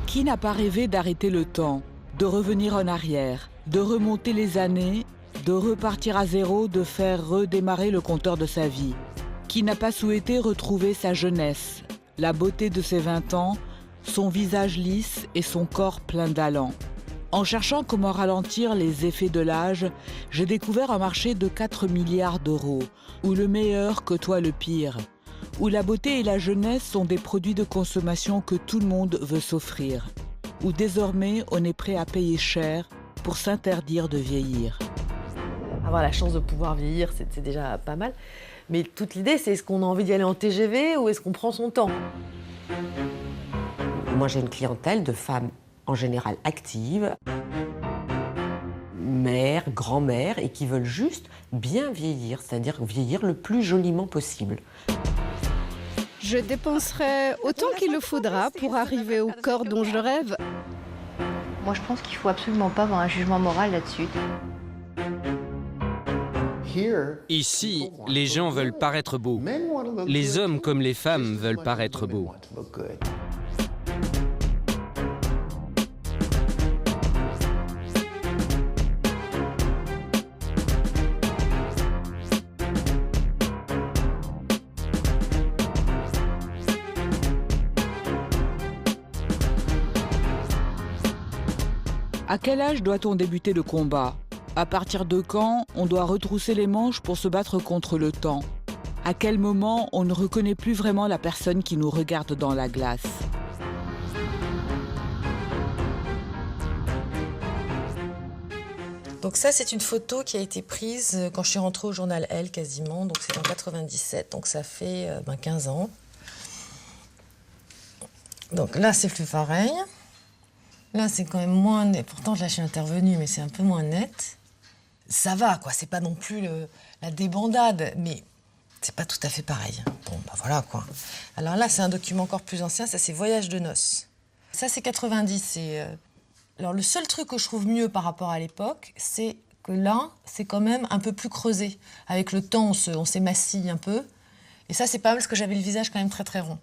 Qui n'a pas rêvé d'arrêter le temps, de revenir en arrière, de remonter les années, de repartir à zéro, de faire redémarrer le compteur de sa vie? Qui n'a pas souhaité retrouver sa jeunesse, la beauté de ses 20 ans, son visage lisse et son corps plein d'allant? En cherchant comment ralentir les effets de l'âge, j'ai découvert un marché de 4 milliards d'euros, où le meilleur côtoie le pire, où la beauté et la jeunesse sont des produits de consommation que tout le monde veut s'offrir, où désormais on est prêt à payer cher pour s'interdire de vieillir. Avoir la chance de pouvoir vieillir, c'est déjà pas mal. Mais toute l'idée, c'est est-ce qu'on a envie d'y aller en TGV ou est-ce qu'on prend son temps? Moi, j'ai une clientèle de femmes en général actives, mères, grand-mères, et qui veulent juste bien vieillir, c'est-à-dire vieillir le plus joliment possible. Je dépenserai autant qu'il le faudra pour arriver au corps dont je rêve. Moi, je pense qu'il ne faut absolument pas avoir un jugement moral là-dessus. Ici, les gens veulent paraître beaux. Les hommes comme les femmes veulent paraître beaux. À quel âge doit-on débuter le combat? À partir de quand on doit retrousser les manches pour se battre contre le temps? À quel moment on ne reconnaît plus vraiment la personne qui nous regarde dans la glace? Donc ça, c'est une photo qui a été prise quand je suis rentrée au journal Elle, quasiment. Donc c'est en 97, donc ça fait 15 ans. Donc là, c'est plus pareil. Là, c'est quand même moins net. Pourtant, là, je suis intervenue, mais c'est un peu moins net. Ça va, quoi. C'est pas non plus la débandade, mais c'est pas tout à fait pareil. Bon, bah voilà, quoi. Alors là, c'est un document encore plus ancien. Ça, c'est Voyage de noces. Ça, c'est 90. Alors, le seul truc que je trouve mieux par rapport à l'époque, c'est que là, c'est quand même un peu plus creusé. Avec le temps, on s'émacie un peu. Et ça, c'est pas mal parce que j'avais le visage quand même très, très rond.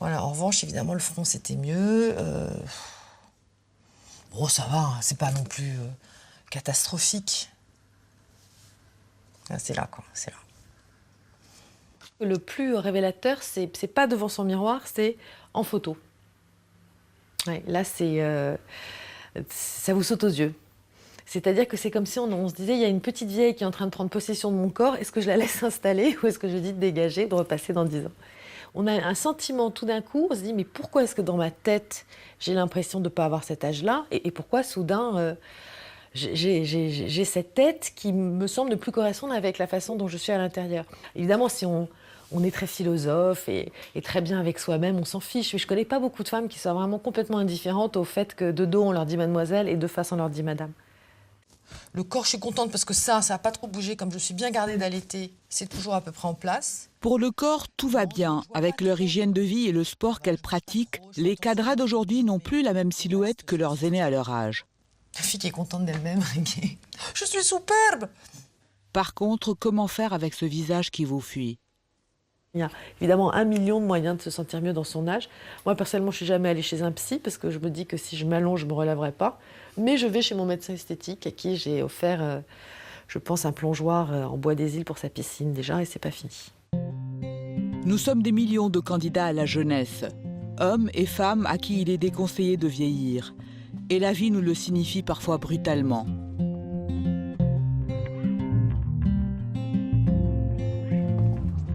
Voilà. En revanche, évidemment, le front, c'était mieux. Bon, ça va, hein, c'est pas non plus catastrophique. Ah, c'est là, quoi, c'est là. Le plus révélateur, c'est pas devant son miroir, c'est en photo. Ouais, là, ça vous saute aux yeux. C'est-à-dire que c'est comme si on se disait, il y a une petite vieille qui est en train de prendre possession de mon corps, est-ce que je la laisse s'installer ou est-ce que je dis de dégager, de repasser dans 10 ans? On a un sentiment tout d'un coup, on se dit mais pourquoi est-ce que dans ma tête j'ai l'impression de ne pas avoir cet âge-là et pourquoi soudain j'ai cette tête qui me semble ne plus correspondre avec la façon dont je suis à l'intérieur. Évidemment, si on est très philosophe et très bien avec soi-même, on s'en fiche. Mais je ne connais pas beaucoup de femmes qui sont vraiment complètement indifférentes au fait que de dos on leur dit mademoiselle et de face on leur dit madame. Le corps, je suis contente parce que ça n'a pas trop bougé, comme je suis bien gardée d'allaiter, c'est toujours à peu près en place. Pour le corps, tout va bien. Avec leur hygiène de vie et le sport qu'elles pratiquent, les cadras d'aujourd'hui n'ont plus la même silhouette que leurs aînés à leur âge. La fille qui est contente d'elle-même, je suis superbe. Par contre, comment faire avec ce visage qui vous fuit? Il y a évidemment 1 million de moyens de se sentir mieux dans son âge. Moi, personnellement, je ne suis jamais allée chez un psy parce que je me dis que si je m'allonge, je ne me relèverai pas. Mais je vais chez mon médecin esthétique à qui j'ai offert, je pense, un plongeoir en bois des îles pour sa piscine déjà et c'est pas fini. Nous sommes des millions de candidats à la jeunesse, hommes et femmes à qui il est déconseillé de vieillir. Et la vie nous le signifie parfois brutalement.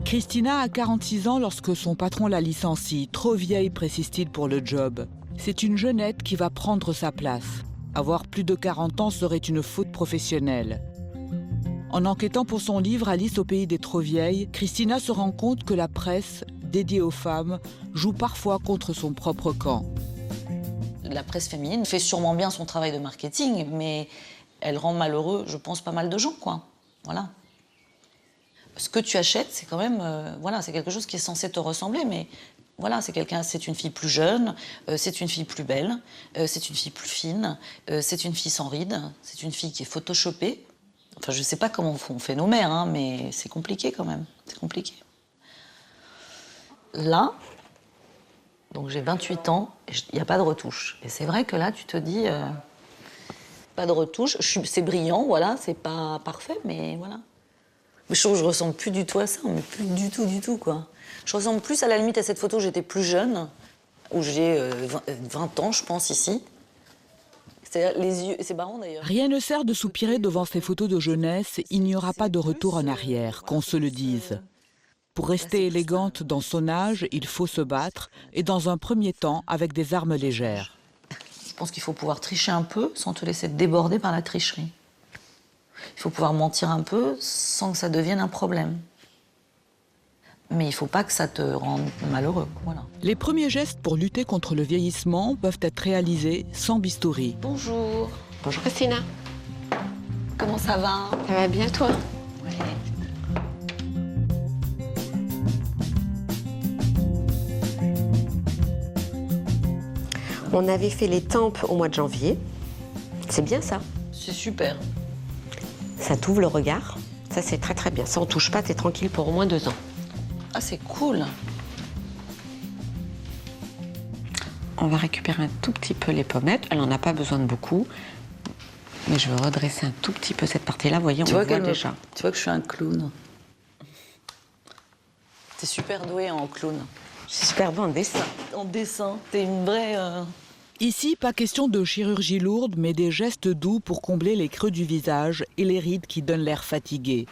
Christina a 46 ans lorsque son patron la licencie. Trop vieille, précise-t-il, pour le job. C'est une jeunette qui va prendre sa place. Avoir plus de 40 ans serait une faute professionnelle. En enquêtant pour son livre « Alice au pays des trop vieilles », Christina se rend compte que la presse, dédiée aux femmes, joue parfois contre son propre camp. La presse féminine fait sûrement bien son travail de marketing, mais elle rend malheureux, je pense, pas mal de gens, quoi. Voilà. Ce que tu achètes, c'est quand même, voilà, c'est quelque chose qui est censé te ressembler, mais voilà, c'est une fille plus jeune, c'est une fille plus belle, c'est une fille plus fine, c'est une fille sans rides, c'est une fille qui est photoshopée. Enfin, je sais pas comment on fait nos mères, hein, mais c'est compliqué quand même, c'est compliqué. là, donc j'ai 28 ans, il n'y a pas de retouche. Et c'est vrai que là, tu te dis, pas de retouche, c'est brillant, voilà, c'est pas parfait, mais voilà. Mais je trouve que je ressemble plus du tout à ça, mais plus du tout, quoi. Je ressemble plus à la limite à cette photo où j'étais plus jeune, où j'ai 20 ans, je pense, ici. C'est les yeux, c'est marrant d'ailleurs. Rien ne sert de soupirer devant ces photos de jeunesse, il n'y aura pas de retour en arrière, qu'on se le dise. Pour rester élégante dans son âge, il faut se battre, et dans un premier temps, avec des armes légères. Je pense qu'il faut pouvoir tricher un peu sans te laisser déborder par la tricherie. Il faut pouvoir mentir un peu sans que ça devienne un problème. Mais il ne faut pas que ça te rende malheureux, voilà. Les premiers gestes pour lutter contre le vieillissement peuvent être réalisés sans bistouri. Bonjour. Bonjour Christina. Comment ça va? Ça va bien toi? Ouais. On avait fait les tempes au mois de janvier. C'est bien ça? C'est super. Ça t'ouvre le regard. Ça c'est très très bien. Ça on touche pas, t'es tranquille pour au moins 2 ans. Ah, c'est cool. On va récupérer un tout petit peu les pommettes. Elle n'en a pas besoin de beaucoup. Mais je veux redresser un tout petit peu cette partie-là. Vous voyez, on voit déjà. Tu vois que je suis un clown. T'es super douée en clown. Je suis super bonne en dessin. En dessin, t'es une vraie... Ici, pas question de chirurgie lourde, mais des gestes doux pour combler les creux du visage et les rides qui donnent l'air fatigué.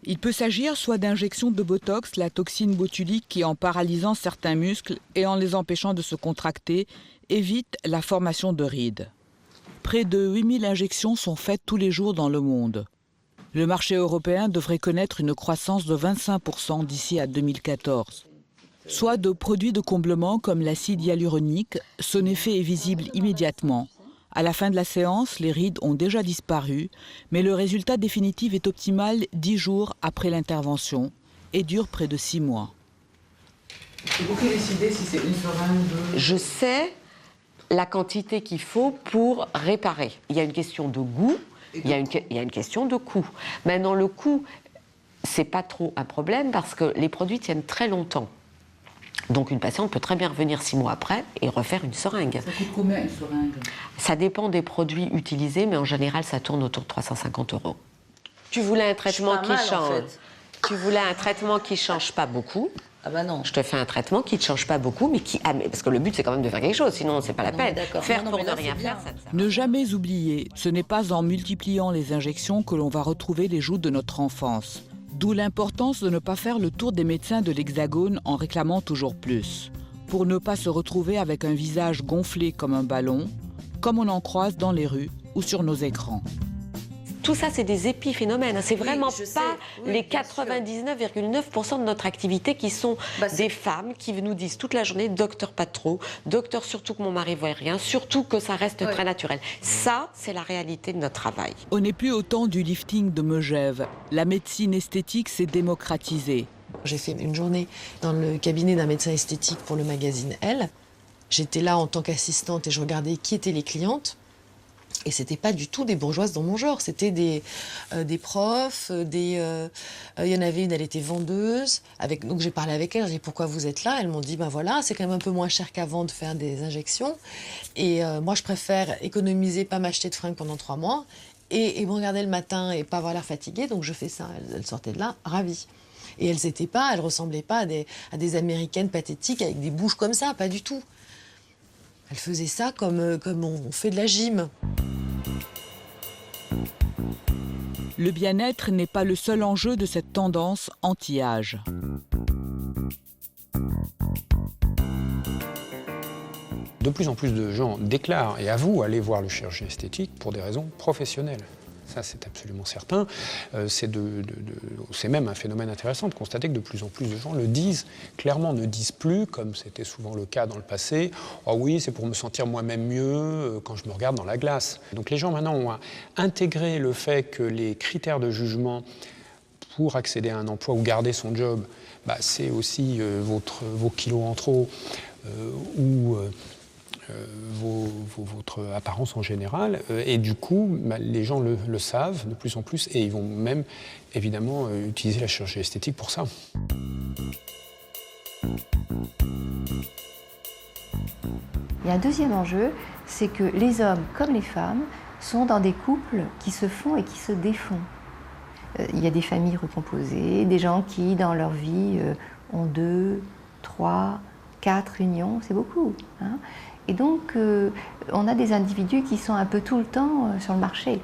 Il peut s'agir soit d'injections de Botox, la toxine botulique qui, en paralysant certains muscles et en les empêchant de se contracter, évite la formation de rides. Près de 8000 injections sont faites tous les jours dans le monde. Le marché européen devrait connaître une croissance de 25% d'ici à 2014. Soit de produits de comblement comme l'acide hyaluronique, son effet est visible immédiatement. À la fin de la séance, les rides ont déjà disparu, mais le résultat définitif est optimal 10 jours après l'intervention et dure près de 6 mois. C'est vous qui décidez si c'est une seringue ou 2? Je sais la quantité qu'il faut pour réparer. Il y a une question de goût, il y a une question de coût. Maintenant, le coût, c'est pas trop un problème parce que les produits tiennent très longtemps. Donc une patiente peut très bien revenir 6 mois après et refaire une seringue. Ça coûte combien une seringue? Ça dépend des produits utilisés, mais en général, ça tourne autour de 350 €. Tu voulais un traitement qui change. En fait. Tu voulais un traitement qui change pas beaucoup. Ah bah non. Je te fais un traitement qui ne change pas beaucoup, mais qui parce que le but c'est quand même de faire quelque chose, sinon c'est pas la Non, peine. mais d'accord. Faire Non, pour mais ne là, rien c'est faire, bien. ça ne sert à Ne jamais oublier, ce n'est pas en multipliant les injections que l'on va retrouver les joues de notre enfance. D'où l'importance de ne pas faire le tour des médecins de l'Hexagone en réclamant toujours plus. Pour ne pas se retrouver avec un visage gonflé comme un ballon, comme on en croise dans les rues ou sur nos écrans. Tout ça, c'est des épiphénomènes. C'est vraiment je sais. pas Oui, les bien sûr. 99,9% de notre activité qui sont c'est- des femmes qui nous disent toute la journée « docteur pas trop »,« docteur surtout que mon mari voit rien », surtout que ça reste Ouais. très naturel. Ça, c'est la réalité de notre travail. On n'est plus au temps du lifting de Megève. La médecine esthétique s'est démocratisée. J'ai fait une journée dans le cabinet d'un médecin esthétique pour le magazine Elle. J'étais là en tant qu'assistante et je regardais qui étaient les clientes. Et c'était pas du tout des bourgeoises dans mon genre. C'était des profs, il y en avait une, elle était vendeuse. Donc j'ai parlé avec elle, j'ai dit pourquoi vous êtes là? Elles m'ont dit ben voilà, c'est quand même un peu moins cher qu'avant de faire des injections. Et moi je préfère économiser, pas m'acheter de fringues pendant 3 mois et me regarder le matin et pas avoir l'air fatiguée. Donc je fais ça. Elles sortaient de là ravies. Et elles ressemblaient pas à des Américaines pathétiques avec des bouches comme ça, pas du tout. Elles faisaient ça comme on fait de la gym. Le bien-être n'est pas le seul enjeu de cette tendance anti-âge. De plus en plus de gens déclarent et avouent aller voir le chirurgien esthétique pour des raisons professionnelles. Ça, c'est absolument certain. C'est même un phénomène intéressant de constater que de plus en plus de gens le disent clairement, ne disent plus, comme c'était souvent le cas dans le passé, « Oh oui, c'est pour me sentir moi-même mieux quand je me regarde dans la glace ». Donc les gens maintenant ont intégré le fait que les critères de jugement pour accéder à un emploi ou garder son job, c'est aussi vos kilos en trop ou votre apparence en général. Et du coup, les gens le savent de plus en plus et ils vont même, évidemment, utiliser la chirurgie esthétique pour ça. Il y a un deuxième enjeu, c'est que les hommes comme les femmes sont dans des couples qui se font et qui se défont. Il y a des familles recomposées, des gens qui, dans leur vie, ont 2, 3, 4 unions, c'est beaucoup. Hein. Et donc, on a des individus qui sont un peu tout le temps sur le marché.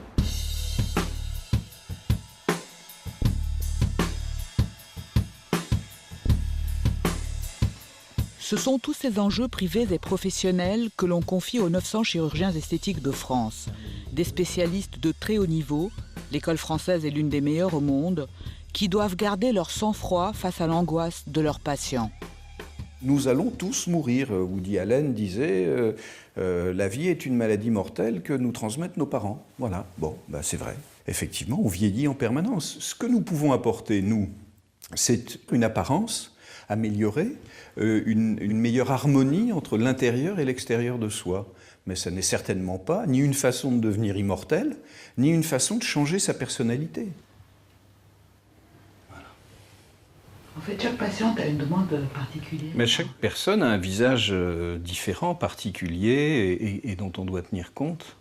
Ce sont tous ces enjeux privés et professionnels que l'on confie aux 900 chirurgiens esthétiques de France. Des spécialistes de très haut niveau, l'école française est l'une des meilleures au monde, qui doivent garder leur sang-froid face à l'angoisse de leurs patients. Nous allons tous mourir. Woody Allen disait la vie est une maladie mortelle que nous transmettent nos parents. Voilà, bon, ben c'est vrai. Effectivement, on vieillit en permanence. Ce que nous pouvons apporter, nous, c'est une apparence améliorée, une meilleure harmonie entre l'intérieur et l'extérieur de soi. Mais ça n'est certainement pas ni une façon de devenir immortel, ni une façon de changer sa personnalité. En fait, chaque patiente a une demande particulière. Mais chaque personne a un visage différent, particulier, et dont on doit tenir compte.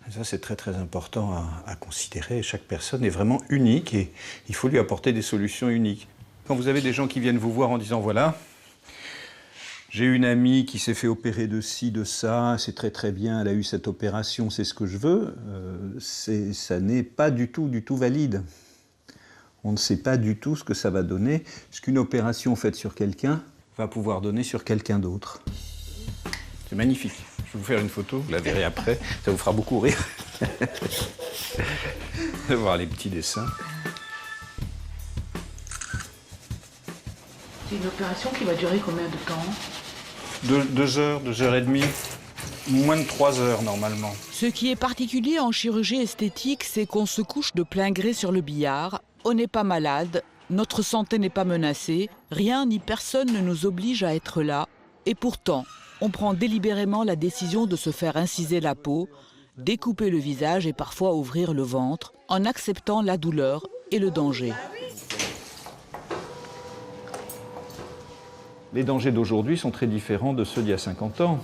Et ça, c'est très très important à considérer. Chaque personne est vraiment unique et il faut lui apporter des solutions uniques. Quand vous avez des gens qui viennent vous voir en disant « voilà, j'ai une amie qui s'est fait opérer de ci, de ça, c'est très très bien, elle a eu cette opération, c'est ce que je veux », ça n'est pas du tout valide. On ne sait pas du tout ce que ça va donner, ce qu'une opération faite sur quelqu'un va pouvoir donner sur quelqu'un d'autre. C'est magnifique. Je vais vous faire une photo, vous la verrez après, ça vous fera beaucoup rire. De voir les petits dessins. C'est une opération qui va durer combien de temps? 2 heures, 2 heures et demie, moins de 3 heures normalement. Ce qui est particulier en chirurgie esthétique, c'est qu'on se couche de plein gré sur le billard, on n'est pas malade, notre santé n'est pas menacée, rien ni personne ne nous oblige à être là, et pourtant, on prend délibérément la décision de se faire inciser la peau, découper le visage et parfois ouvrir le ventre, en acceptant la douleur et le danger. Les dangers d'aujourd'hui sont très différents de ceux d'il y a 50 ans.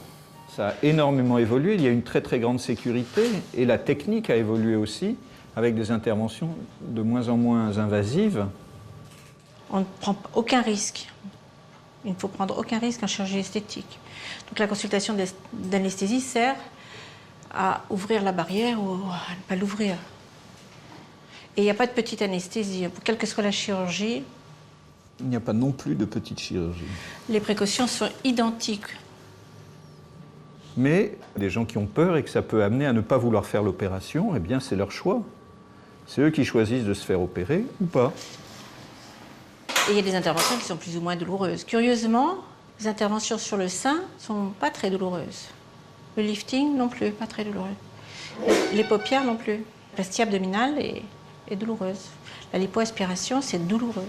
Ça a énormément évolué, il y a une très très grande sécurité et la technique a évolué aussi, avec des interventions de moins en moins invasives. On ne prend aucun risque. Il ne faut prendre aucun risque en chirurgie esthétique. Donc la consultation d'anesthésie sert à ouvrir la barrière ou à ne pas l'ouvrir. Et il n'y a pas de petite anesthésie. Quelle que soit la chirurgie, il n'y a pas non plus de petite chirurgie. Les précautions sont identiques. Mais les gens qui ont peur et que ça peut amener à ne pas vouloir faire l'opération, eh bien c'est leur choix. C'est eux qui choisissent de se faire opérer ou pas. Et il y a des interventions qui sont plus ou moins douloureuses. Curieusement, les interventions sur le sein ne sont pas très douloureuses. Le lifting non plus, pas très douloureux. Les paupières non plus. La scie abdominale est douloureuse. La lipoaspiration, c'est douloureux.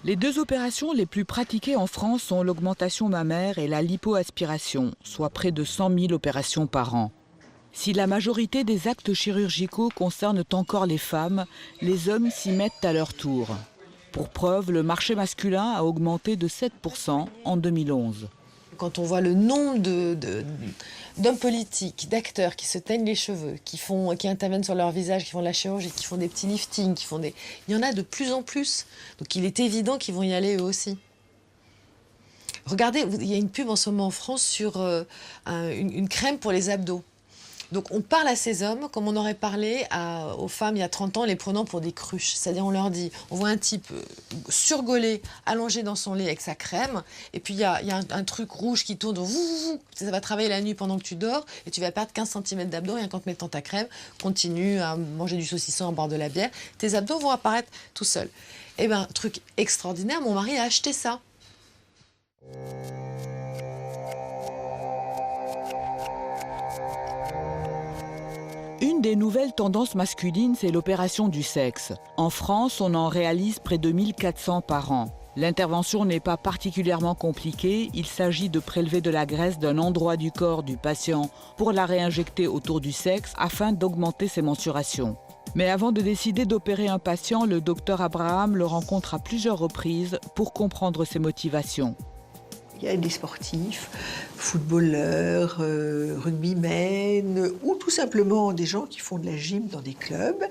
Les 2 opérations les plus pratiquées en France sont l'augmentation mammaire et la lipoaspiration, soit près de 100 000 opérations par an. Si la majorité des actes chirurgicaux concernent encore les femmes, les hommes s'y mettent à leur tour. Pour preuve, le marché masculin a augmenté de 7% en 2011. Quand on voit le nombre d'hommes politiques, d'acteurs qui se teignent les cheveux, qui interviennent sur leur visage, qui font de la chirurgie, qui font des petits liftings, il y en a de plus en plus. Donc il est évident qu'ils vont y aller eux aussi. Regardez, il y a une pub en ce moment en France sur une crème pour les abdos. Donc on parle à ces hommes comme on aurait parlé aux femmes il y a 30 ans, les prenant pour des cruches. C'est-à-dire on leur dit, on voit un type surgolé, allongé dans son lit avec sa crème, et puis il y a un truc rouge qui tourne, ça va travailler la nuit pendant que tu dors, et tu vas perdre 15 cm d'abdos rien qu'en te mettant ta crème, continue à manger du saucisson, à boire de la bière, tes abdos vont apparaître tout seuls. Eh bien, truc extraordinaire, mon mari a acheté ça. Une des nouvelles tendances masculines, c'est l'opération du sexe. En France, on en réalise près de 1400 par an. L'intervention n'est pas particulièrement compliquée. Il s'agit de prélever de la graisse d'un endroit du corps du patient pour la réinjecter autour du sexe afin d'augmenter ses mensurations. Mais avant de décider d'opérer un patient, le docteur Abraham le rencontre à plusieurs reprises pour comprendre ses motivations. Il y a des sportifs, footballeurs, rugbymen, ou tout simplement des gens qui font de la gym dans des clubs,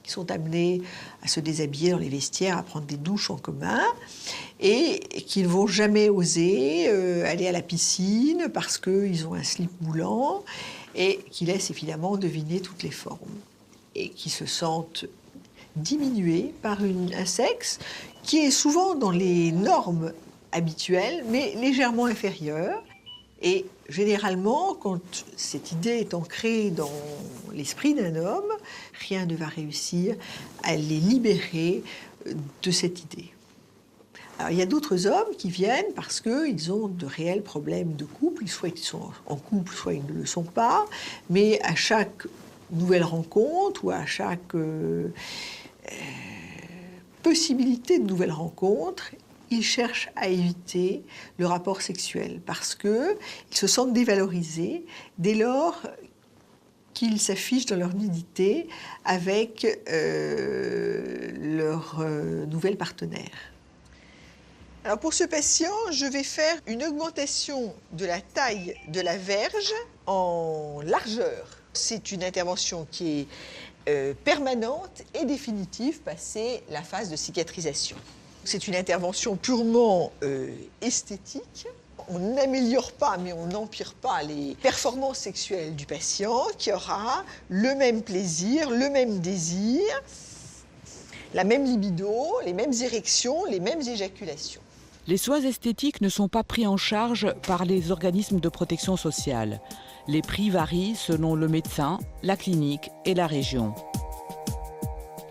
qui sont amenés à se déshabiller dans les vestiaires, à prendre des douches en commun, et qui ne vont jamais oser aller à la piscine parce qu'ils ont un slip moulant, et qui laissent évidemment deviner toutes les formes, et qui se sentent diminués par un sexe qui est souvent dans les normes habituelles, mais légèrement inférieures. Et généralement, quand cette idée est ancrée dans l'esprit d'un homme, rien ne va réussir à les libérer de cette idée. Alors, il y a d'autres hommes qui viennent parce qu'ils ont de réels problèmes de couple, soit ils sont en couple, soit ils ne le sont pas, mais à chaque nouvelle rencontre ou à chaque possibilité de nouvelle rencontre, ils cherchent à éviter le rapport sexuel parce qu'ils se sentent dévalorisés dès lors qu'ils s'affichent dans leur nudité avec leur nouvel partenaire. Alors pour ce patient, je vais faire une augmentation de la taille de la verge en largeur. C'est une intervention qui est permanente et définitive passé la phase de cicatrisation. C'est une intervention purement esthétique. On n'améliore pas, mais on n'empire pas les performances sexuelles du patient qui aura le même plaisir, le même désir, la même libido, les mêmes érections, les mêmes éjaculations. Les soins esthétiques ne sont pas pris en charge par les organismes de protection sociale. Les prix varient selon le médecin, la clinique et la région.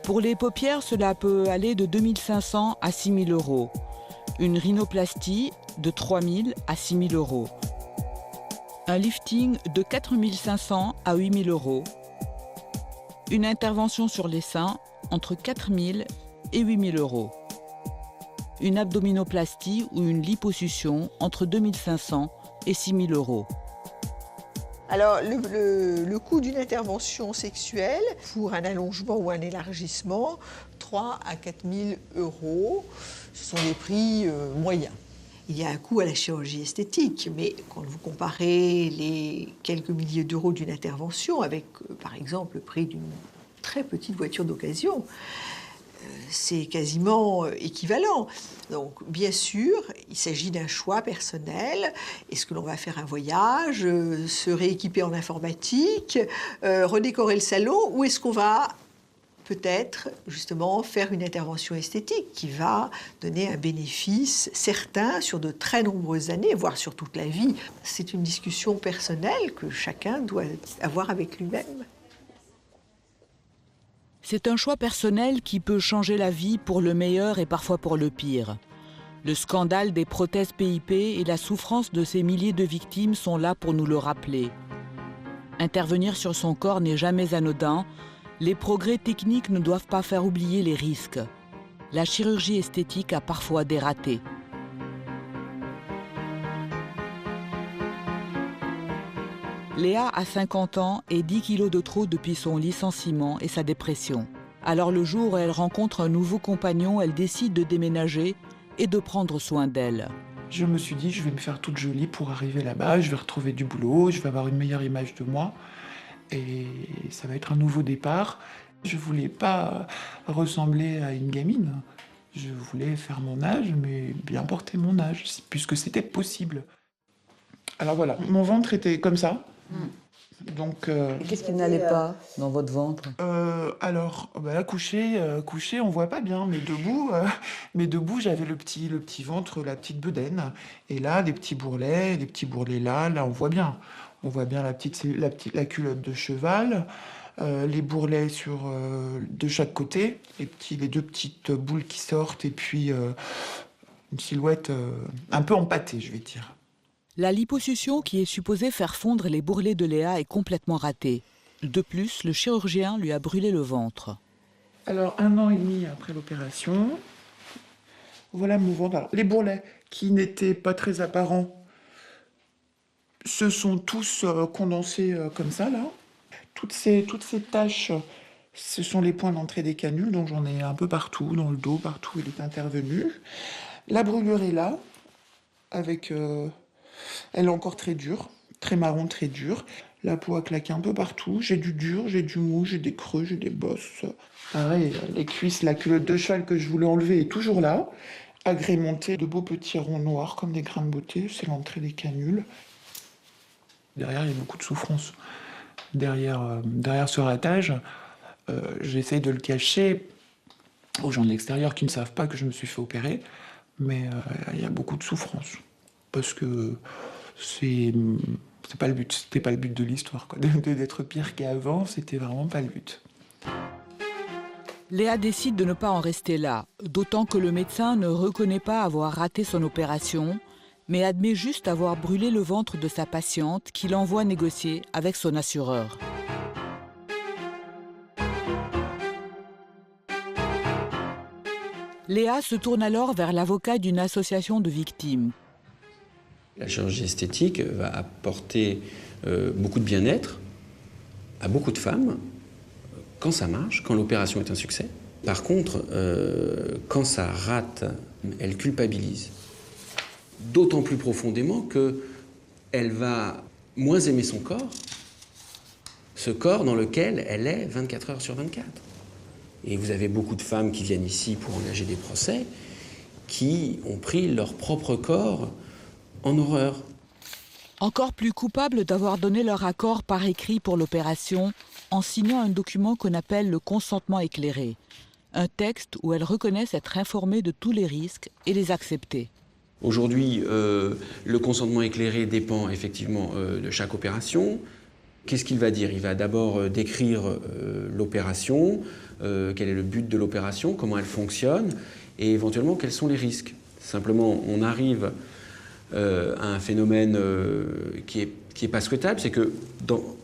Pour les paupières, cela peut aller de 2 500 à 6 000 euros. Une rhinoplastie de 3 000 à 6 000 euros. Un lifting de 4 500 à 8 000 euros. Une intervention sur les seins entre 4 000 et 8 000 euros. Une abdominoplastie ou une liposuction entre 2 500 et 6 000 euros. Alors, le coût d'une intervention sexuelle pour un allongement ou un élargissement, 3 à 4 000 euros, ce sont des prix moyens. Il y a un coût à la chirurgie esthétique, mais quand vous comparez les quelques milliers d'euros d'une intervention avec, par exemple, le prix d'une très petite voiture d'occasion, c'est quasiment équivalent. Donc, bien sûr, il s'agit d'un choix personnel. Est-ce que l'on va faire un voyage, se rééquiper en informatique, redécorer le salon, ou est-ce qu'on va peut-être, justement, faire une intervention esthétique qui va donner un bénéfice certain sur de très nombreuses années, voire sur toute la vie. C'est une discussion personnelle que chacun doit avoir avec lui-même. C'est un choix personnel qui peut changer la vie pour le meilleur et parfois pour le pire. Le scandale des prothèses PIP et la souffrance de ces milliers de victimes sont là pour nous le rappeler. Intervenir sur son corps n'est jamais anodin. Les progrès techniques ne doivent pas faire oublier les risques. La chirurgie esthétique a parfois des ratés. Léa a 50 ans et 10 kilos de trop depuis son licenciement et sa dépression. Alors le jour où elle rencontre un nouveau compagnon, elle décide de déménager et de prendre soin d'elle. Je me suis dit, je vais me faire toute jolie pour arriver là-bas, je vais retrouver du boulot, je vais avoir une meilleure image de moi et ça va être un nouveau départ. Je voulais pas ressembler à une gamine. Je voulais faire mon âge, mais bien porter mon âge, puisque c'était possible. Alors voilà, mon ventre était comme ça. Donc, qu'est-ce qui n'allait pas dans votre ventre? Alors, là, couché, on voit pas bien, mais debout, j'avais le petit ventre, la petite bedaine, et là, des petits bourrelets là, on voit bien. On voit bien la culotte de cheval, les bourrelets de chaque côté, les deux petites boules qui sortent, et puis une silhouette un peu empâtée, je vais dire. La liposuction qui est supposée faire fondre les bourrelets de Léa est complètement ratée. De plus, le chirurgien lui a brûlé le ventre. Alors, 1 an et demi après l'opération, voilà mon ventre. Alors, les bourrelets qui n'étaient pas très apparents se sont tous condensés comme ça, là. Toutes ces taches Ce sont les points d'entrée des canules, donc j'en ai un peu partout, dans le dos, partout où il est intervenu. La brûlure est là, avec... elle est encore très dure, très marron, très dure. La peau a claqué un peu partout. J'ai du dur, j'ai du mou, j'ai des creux, j'ai des bosses. Pareil, les cuisses, la culotte de cheval que je voulais enlever est toujours là, agrémentée de beaux petits ronds noirs comme des grains de beauté. C'est l'entrée des canules. Derrière, il y a beaucoup de souffrance. Derrière ce ratage, j'essaye de le cacher aux gens de l'extérieur qui ne savent pas que je me suis fait opérer, mais il y a beaucoup de souffrance. Parce que c'était pas le but de l'histoire, quoi. D'être pire qu'avant, c'était vraiment pas le but. Léa décide de ne pas en rester là, d'autant que le médecin ne reconnaît pas avoir raté son opération, mais admet juste avoir brûlé le ventre de sa patiente qu'il envoie négocier avec son assureur. Léa se tourne alors vers l'avocat d'une association de victimes. La chirurgie esthétique va apporter beaucoup de bien-être à beaucoup de femmes quand ça marche, quand l'opération est un succès. Par contre, quand ça rate, elle culpabilise. D'autant plus profondément qu'elle va moins aimer son corps, ce corps dans lequel elle est 24 heures sur 24. Et vous avez beaucoup de femmes qui viennent ici pour engager des procès, qui ont pris leur propre corps en horreur. Encore plus coupables d'avoir donné leur accord par écrit pour l'opération en signant un document qu'on appelle le consentement éclairé. Un texte où elles reconnaissent être informées de tous les risques et les accepter. Aujourd'hui, le consentement éclairé dépend effectivement de chaque opération. Qu'est-ce qu'il va dire? Il va d'abord décrire l'opération, quel est le but de l'opération, comment elle fonctionne et éventuellement quels sont les risques. Simplement, on arrive à un phénomène qui est pas souhaitable, c'est que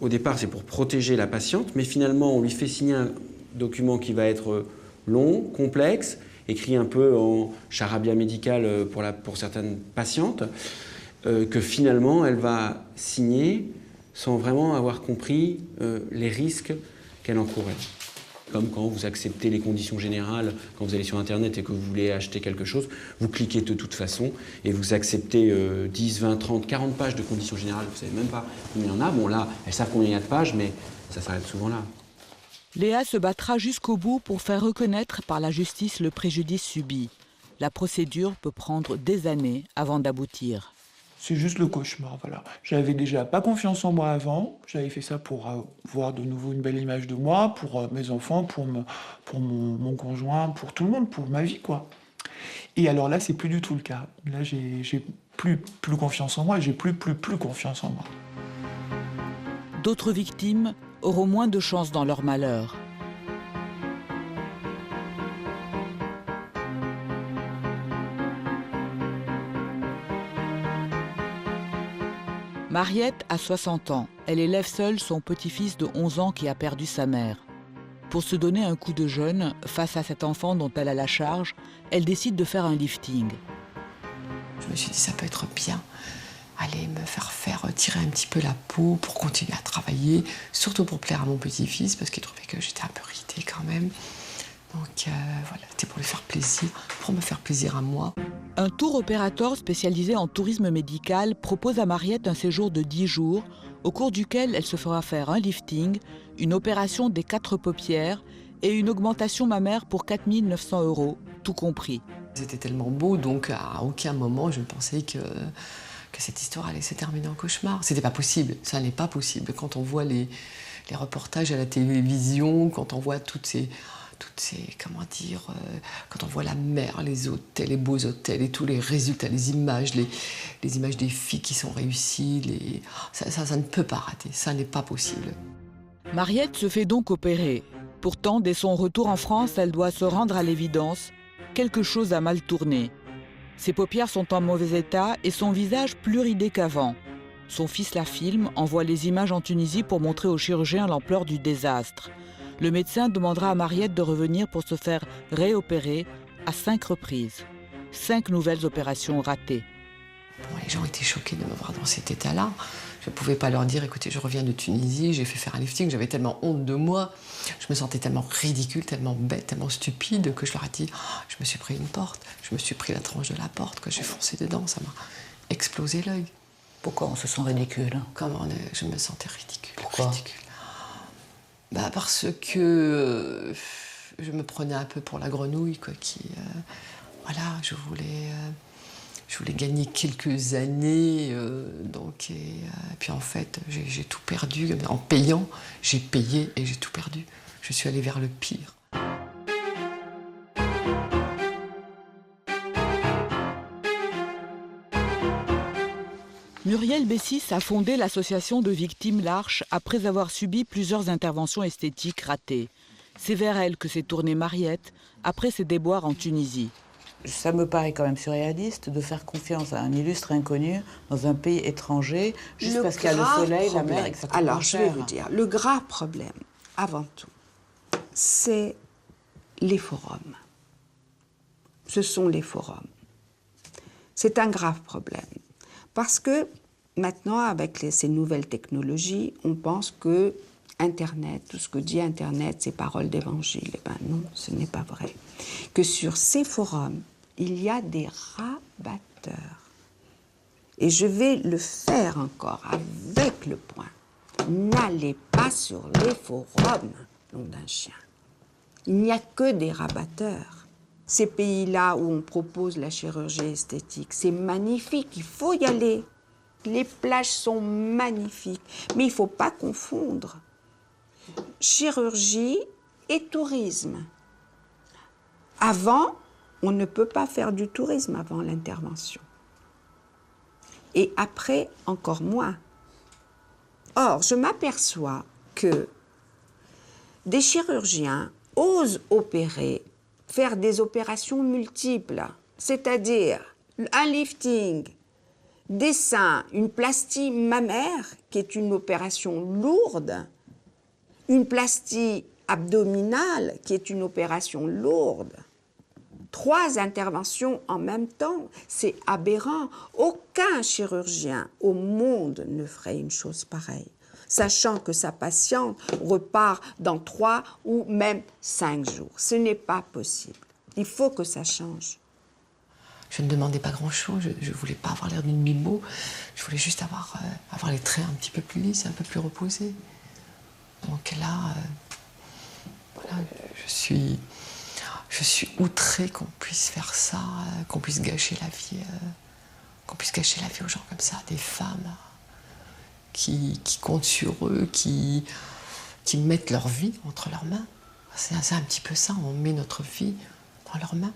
au départ c'est pour protéger la patiente, mais finalement on lui fait signer un document qui va être long, complexe, écrit un peu en charabia médical pour certaines patientes, que finalement elle va signer sans vraiment avoir compris les risques qu'elle encourait. Comme quand vous acceptez les conditions générales, quand vous allez sur Internet et que vous voulez acheter quelque chose, vous cliquez de toute façon et vous acceptez 10, 20, 30, 40 pages de conditions générales. Vous ne savez même pas combien il y en a. Bon là, elles savent combien il y a de pages, mais ça s'arrête souvent là. Léa se battra jusqu'au bout pour faire reconnaître par la justice le préjudice subi. La procédure peut prendre des années avant d'aboutir. C'est juste le cauchemar, voilà. J'avais déjà pas confiance en moi avant. J'avais fait ça pour avoir de nouveau une belle image de moi, pour mes enfants, pour mon conjoint, pour tout le monde, pour ma vie, quoi. Et alors là, c'est plus du tout le cas. Là, j'ai plus confiance en moi, j'ai plus confiance en moi. D'autres victimes auront moins de chance dans leur malheur. Mariette a 60 ans. Elle élève seule son petit-fils de 11 ans qui a perdu sa mère. Pour se donner un coup de jeune, face à cet enfant dont elle a la charge, elle décide de faire un lifting. Je me suis dit, ça peut être bien. Aller me faire tirer un petit peu la peau pour continuer à travailler, surtout pour plaire à mon petit-fils, parce qu'il trouvait que j'étais un peu ridée quand même. Donc voilà, c'était pour lui faire plaisir, pour me faire plaisir à moi. Un tour opérateur spécialisé en tourisme médical propose à Mariette un séjour de 10 jours, au cours duquel elle se fera faire un lifting, une opération des 4 paupières et une augmentation mammaire pour 4 900 €, tout compris. C'était tellement beau, donc à aucun moment je ne pensais que cette histoire allait se terminer en cauchemar. C'était pas possible, ça n'est pas possible. Quand on voit les reportages à la télévision, quand on voit toutes ces comment dire, quand on voit la mer, les hôtels, les beaux hôtels et tous les résultats, les images des filles qui sont réussies, ça ne peut pas rater, ça n'est pas possible. Mariette se fait donc opérer. Pourtant, dès son retour en France, elle doit se rendre à l'évidence. Quelque chose a mal tourné. Ses paupières sont en mauvais état et son visage plus ridé qu'avant. Son fils la filme, envoie les images en Tunisie pour montrer aux chirurgiens l'ampleur du désastre. Le médecin demandera à Mariette de revenir pour se faire réopérer à 5 reprises. 5 nouvelles opérations ratées. Bon, les gens étaient choqués de me voir dans cet état-là. Je ne pouvais pas leur dire, écoutez, je reviens de Tunisie, j'ai fait faire un lifting, j'avais tellement honte de moi, je me sentais tellement ridicule, tellement bête, tellement stupide que je leur ai dit, oh, je me suis pris une porte, je me suis pris la tranche de la porte, que j'ai foncé dedans, ça m'a explosé l'œil. Pourquoi on se sent ridicule? Comment je me sentais ridicule. Pourquoi? Ridicule. Bah parce que je me prenais un peu pour la grenouille, quoi, voilà, je voulais gagner quelques années, et puis en fait, j'ai tout perdu. En payant, j'ai payé et j'ai tout perdu. Je suis allée vers le pire. Muriel Bessis a fondé l'association de victimes L'Arche après avoir subi plusieurs interventions esthétiques ratées. C'est vers elle que s'est tournée Mariette après ses déboires en Tunisie. Ça me paraît quand même surréaliste de faire confiance à un illustre inconnu dans un pays étranger, juste parce qu'il y a le soleil, la mer et que ça coûte Alors, moins je vais cher. vous dire, le grave problème, avant tout, c'est les forums. Ce sont les forums. C'est un grave problème. Parce que maintenant, avec ces nouvelles technologies, on pense que Internet, tout ce que dit Internet, c'est parole d'évangile. Eh bien non, ce n'est pas vrai. Que sur ces forums, il y a des rabatteurs. Et je vais le faire encore avec le point. N'allez pas sur les forums, nom d'un chien. Il n'y a que des rabatteurs. Ces pays-là où on propose la chirurgie esthétique, c'est magnifique, il faut y aller. Les plages sont magnifiques, mais il ne faut pas confondre chirurgie et tourisme. Avant, on ne peut pas faire du tourisme avant l'intervention. Et après, encore moins. Or, je m'aperçois que des chirurgiens osent opérer, faire des opérations multiples, c'est-à-dire un lifting, des seins, une plastie mammaire, qui est une opération lourde, une plastie abdominale, qui est une opération lourde. 3 interventions en même temps, c'est aberrant. Aucun chirurgien au monde ne ferait une chose pareille, sachant que sa patiente repart dans 3 ou même 5 jours. Ce n'est pas possible. Il faut que ça change. Je ne demandais pas grand-chose, je ne voulais pas avoir l'air d'une mimo, je voulais juste avoir les traits un petit peu plus lisses, un peu plus reposés. Donc là, voilà, je suis outrée qu'on puisse faire ça, qu'on puisse gâcher la vie aux gens comme ça, des femmes qui comptent sur eux, qui mettent leur vie entre leurs mains. C'est un petit peu ça, on met notre vie dans leurs mains.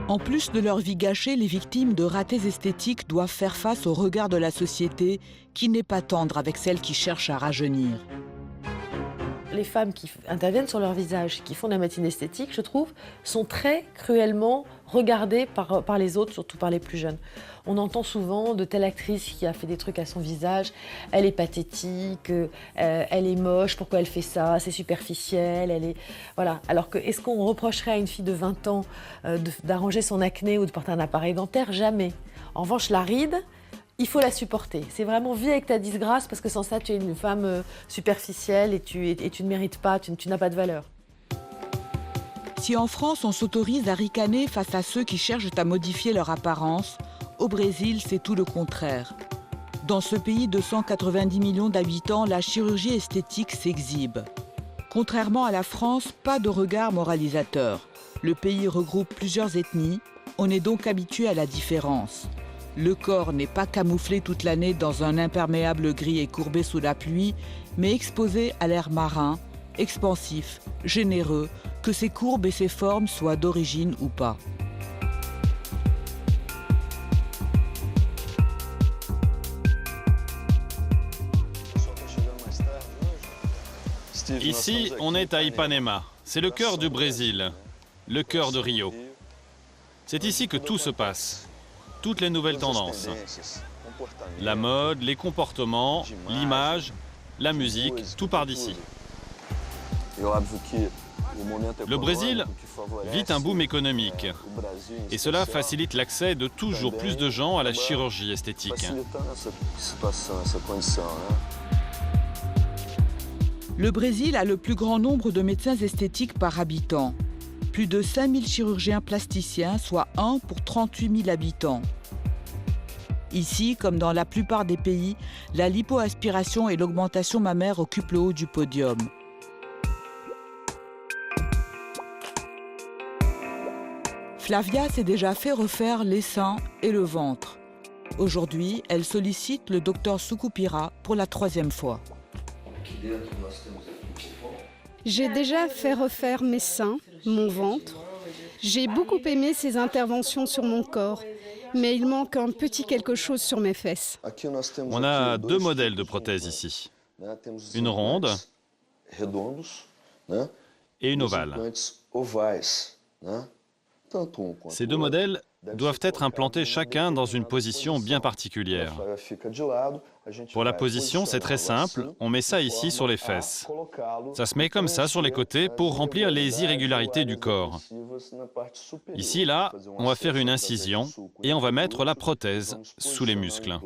En plus de leur vie gâchée, les victimes de ratés esthétiques doivent faire face au regard de la société qui n'est pas tendre avec celles qui cherchent à rajeunir. Les femmes qui interviennent sur leur visage, qui font de la médecine esthétique, je trouve, sont très cruellement regardées par les autres, surtout par les plus jeunes. On entend souvent de telle actrice qui a fait des trucs à son visage, elle est pathétique, elle est moche, pourquoi elle fait ça, c'est superficiel, elle est... Voilà. Alors que, est-ce qu'on reprocherait à une fille de 20 ans d'arranger son acné ou de porter un appareil dentaire? Jamais. En revanche, la ride, il faut la supporter. C'est vraiment vie avec ta disgrâce parce que sans ça, tu es une femme superficielle et tu ne mérites pas, tu n'as pas de valeur. Si en France, on s'autorise à ricaner face à ceux qui cherchent à modifier leur apparence, au Brésil, c'est tout le contraire. Dans ce pays de 190 millions d'habitants, la chirurgie esthétique s'exhibe. Contrairement à la France, pas de regard moralisateur. Le pays regroupe plusieurs ethnies, on est donc habitué à la différence. Le corps n'est pas camouflé toute l'année dans un imperméable gris et courbé sous la pluie, mais exposé à l'air marin, expansif, généreux, que ses courbes et ses formes soient d'origine ou pas. Ici, on est à Ipanema. C'est le cœur du Brésil, le cœur de Rio. C'est ici que tout se passe. Toutes les nouvelles tendances. La mode, les comportements, l'image, la musique, tout part d'ici. Le Brésil vit un boom économique et cela facilite l'accès de toujours plus de gens à la chirurgie esthétique. Le Brésil a le plus grand nombre de médecins esthétiques par habitant. Plus de 5000 chirurgiens plasticiens, soit 1 pour 38 000 habitants. Ici, comme dans la plupart des pays, la lipoaspiration et l'augmentation mammaire occupent le haut du podium. Flavia s'est déjà fait refaire les seins et le ventre. Aujourd'hui, elle sollicite le docteur Sucupira pour la 3e fois. J'ai déjà fait refaire mes seins, mon ventre. J'ai beaucoup aimé ces interventions sur mon corps, mais il manque un petit quelque chose sur mes fesses. On a 2 modèles de prothèses ici. Une ronde et une ovale. Ces 2 modèles doivent être implantés chacun dans une position bien particulière. Pour la position, c'est très simple, on met ça ici sur les fesses. Ça se met comme ça sur les côtés pour remplir les irrégularités du corps. Ici, là, on va faire une incision et on va mettre la prothèse sous les muscles.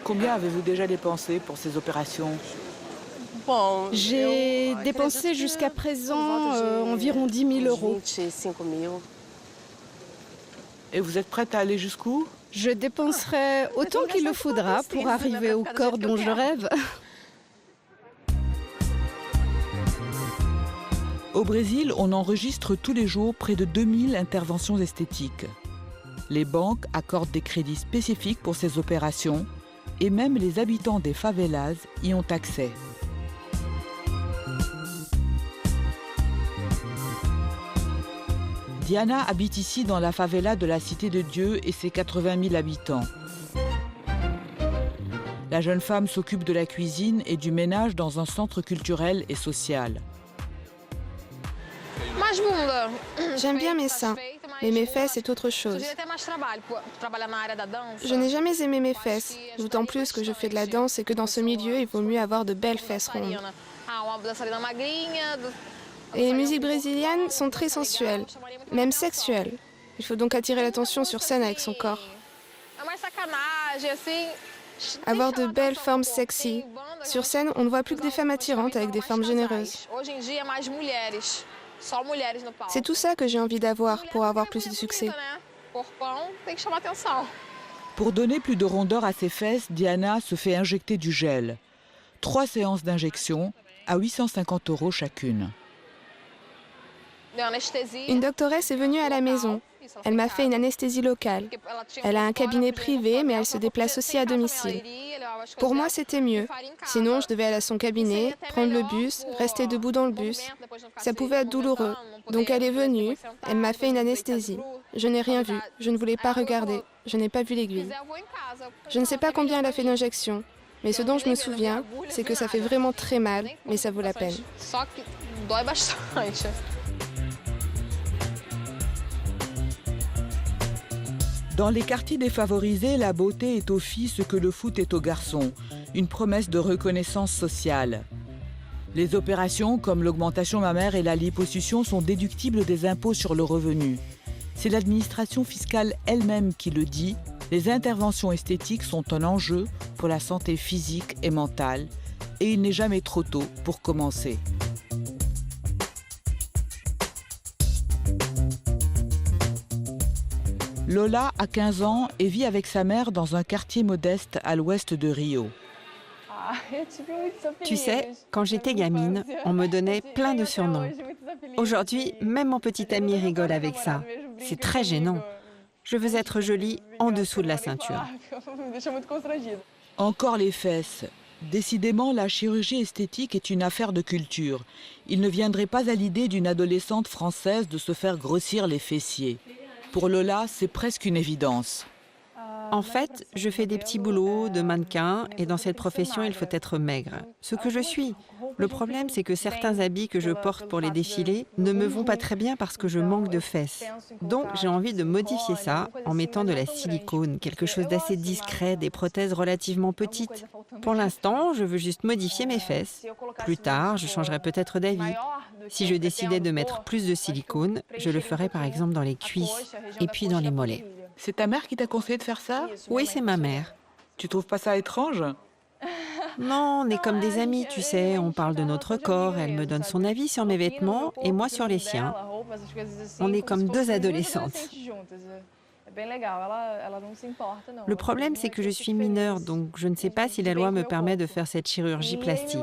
Combien avez-vous déjà dépensé pour ces opérations ? J'ai dépensé jusqu'à présent environ 10 000 euros. Et vous êtes prête à aller jusqu'où ? Je dépenserai autant qu'il le faudra pour arriver au corps dont je rêve. Au Brésil, on enregistre tous les jours près de 2000 interventions esthétiques. Les banques accordent des crédits spécifiques pour ces opérations et même les habitants des favelas y ont accès. Diana habite ici dans la favela de la Cité de Dieu et ses 80 000 habitants. La jeune femme s'occupe de la cuisine et du ménage dans un centre culturel et social. J'aime bien mes seins, mais mes fesses c'est autre chose. Je n'ai jamais aimé mes fesses, d'autant plus que je fais de la danse et que dans ce milieu, il vaut mieux avoir de belles fesses rondes. Et les musiques brésiliennes sont très sensuelles, même sexuelles. Il faut donc attirer l'attention sur scène avec son corps. Avoir de belles formes sexy. Sur scène, on ne voit plus que des femmes attirantes avec des formes généreuses. C'est tout ça que j'ai envie d'avoir pour avoir plus de succès. Pour donner plus de rondeur à ses fesses, Diana se fait injecter du gel. 3 séances d'injection à 850 € chacune. Une doctoresse est venue à la maison. Elle m'a fait une anesthésie locale. Elle a un cabinet privé, mais elle se déplace aussi à domicile. Pour moi, c'était mieux. Sinon, je devais aller à son cabinet, prendre le bus, rester debout dans le bus. Ça pouvait être douloureux. Donc elle est venue, elle m'a fait une anesthésie. Je n'ai rien vu, je ne voulais pas regarder, je n'ai pas vu l'aiguille. Je ne sais pas combien elle a fait d'injections, mais ce dont je me souviens, c'est que ça fait vraiment très mal, mais ça vaut la peine. Dans les quartiers défavorisés, la beauté est aux filles ce que le foot est aux garçons, une promesse de reconnaissance sociale. Les opérations comme l'augmentation mammaire et la liposuction sont déductibles des impôts sur le revenu. C'est l'administration fiscale elle-même qui le dit, les interventions esthétiques sont un enjeu pour la santé physique et mentale et il n'est jamais trop tôt pour commencer. Lola a 15 ans et vit avec sa mère dans un quartier modeste à l'ouest de Rio. Tu sais, quand j'étais gamine, on me donnait plein de surnoms. Aujourd'hui, même mon petit ami rigole avec ça. C'est très gênant. Je veux être jolie en dessous de la ceinture. Encore les fesses. Décidément, la chirurgie esthétique est une affaire de culture. Il ne viendrait pas à l'idée d'une adolescente française de se faire grossir les fessiers. Pour Lola, c'est presque une évidence. En fait, je fais des petits boulots de mannequin et dans cette profession, il faut être maigre. Ce que je suis. Le problème, c'est que certains habits que je porte pour les défilés ne me vont pas très bien parce que je manque de fesses. Donc, j'ai envie de modifier ça en mettant de la silicone, quelque chose d'assez discret, des prothèses relativement petites. Pour l'instant, je veux juste modifier mes fesses. Plus tard, je changerai peut-être d'avis. Si je décidais de mettre plus de silicone, je le ferais par exemple dans les cuisses et puis dans les mollets. C'est ta mère qui t'a conseillé de faire ça? Oui, c'est ma mère. Tu trouves pas ça étrange? Non, on est comme des amis, tu sais, on parle de notre corps, elle me donne son avis sur mes vêtements et moi sur les siens. On est comme deux adolescentes. Le problème, c'est que je suis mineure, donc je ne sais pas si la loi me permet de faire cette chirurgie plastique.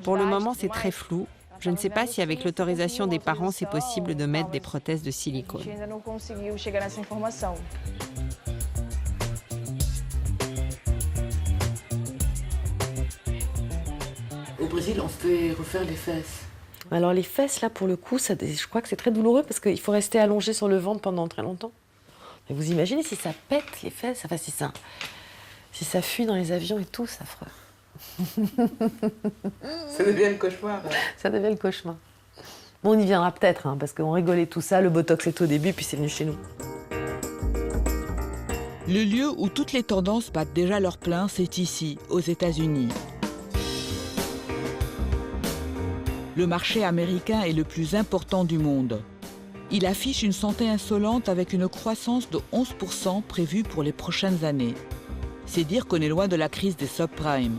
Pour le moment, c'est très flou. Je ne sais pas si avec l'autorisation des parents, c'est possible de mettre des prothèses de silicone. Au Brésil, on fait refaire les fesses. Alors les fesses, là, pour le coup, je crois que c'est très douloureux parce qu'il faut rester allongé sur le ventre pendant très longtemps. Mais vous imaginez si ça pète les fesses, enfin si ça fuit dans les avions et tout, c'est affreux. Ça devient le cauchemar. Ça devient le cauchemar. Bon, on y viendra peut-être, hein, parce qu'on rigolait tout ça, le Botox est au début, puis c'est venu chez nous. Le lieu où toutes les tendances battent déjà leur plein, c'est ici, aux États-Unis. Le marché américain est le plus important du monde. Il affiche une santé insolente avec une croissance de 11% prévue pour les prochaines années. C'est dire qu'on est loin de la crise des subprimes.